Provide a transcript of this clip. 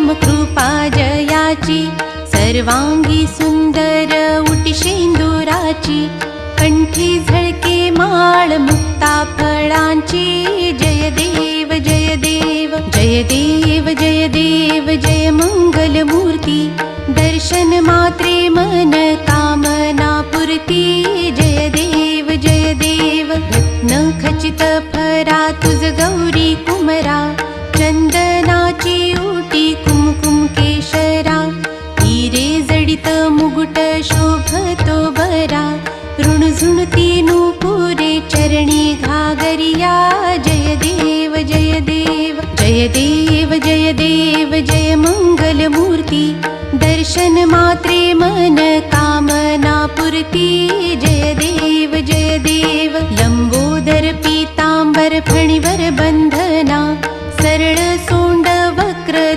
राम कृपा जयाची, सर्वांगी सुंदर उटी शेंदुराची, कंठी झळके माळ मुक्ता फळांची। जय देव जय देव जय देव जय देव जय मंगल मूर्ती, दर्शन मात्रे मन कामना पुरती। जय देव जय देव रत्न खचित फरा तुझ गौरी कुमरा, चंदनाची उटी कुमकुम केशरा, हिरे जडित मुकुट शोभतो बरा, ऋणझुणती नूपुरे चरणी घागरिया। जय देव जय देव जय देव जय देव जय मंगल मूर्ती, दर्शन मात्रे मन कामना पुरती। जय देव जय देव लंबोदर पीतांबर फणीवर बंध